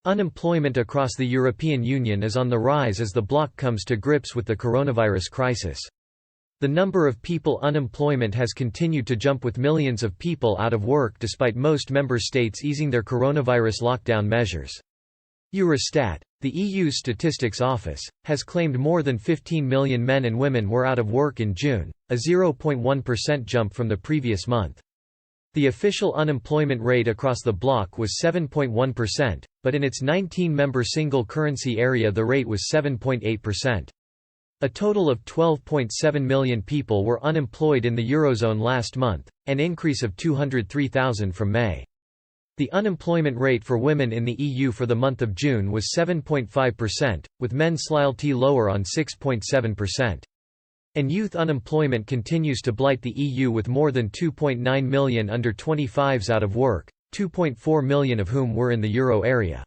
Unemployment across the European Union is on the rise as the bloc comes to grips with the coronavirus crisis. The number of people unemployment has continued to jump, with millions of people out of work despite most member states easing their coronavirus lockdown measures. Eurostat, the EU Statistics Office, has claimed more than 15 million men and women were out of work in June, a 0.1% jump from the previous month. The official unemployment rate across the bloc was 7.1%, but in its 19-member single currency area the rate was 7.8%. A total of 12.7 million people were unemployed in the Eurozone last month, an increase of 203,000 from May. The unemployment rate for women in the EU for the month of June was 7.5%, with men slightly lower on 6.7%. And youth unemployment continues to blight the EU, with more than 2.9 million under 25s out of work, 2.4 million of whom were in the euro area.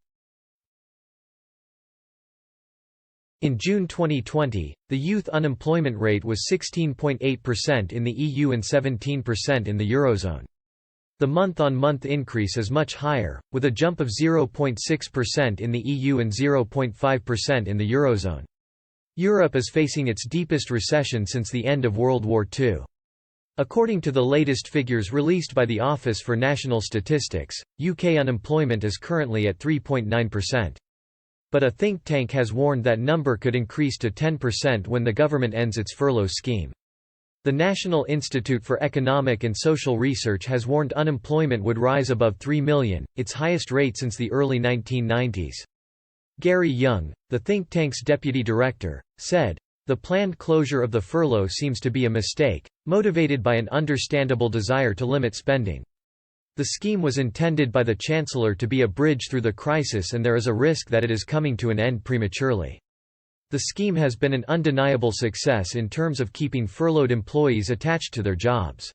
In June 2020, the youth unemployment rate was 16.8% in the EU and 17% in the Eurozone. The month-on-month increase is much higher, with a jump of 0.6% in the EU and 0.5% in the Eurozone. Europe is facing its deepest recession since the end of World War II. According to the latest figures released by the Office for National Statistics, UK unemployment is currently at 3.9%. But a think tank has warned that number could increase to 10% when the government ends its furlough scheme. The National Institute for Economic and Social Research has warned unemployment would rise above 3 million, its highest rate since the early 1990s. Gary Young, the think tank's deputy director, said, "The planned closure of the furlough seems to be a mistake, motivated by an understandable desire to limit spending. The scheme was intended by the Chancellor to be a bridge through the crisis, and there is a risk that it is coming to an end prematurely. The scheme has been an undeniable success in terms of keeping furloughed employees attached to their jobs.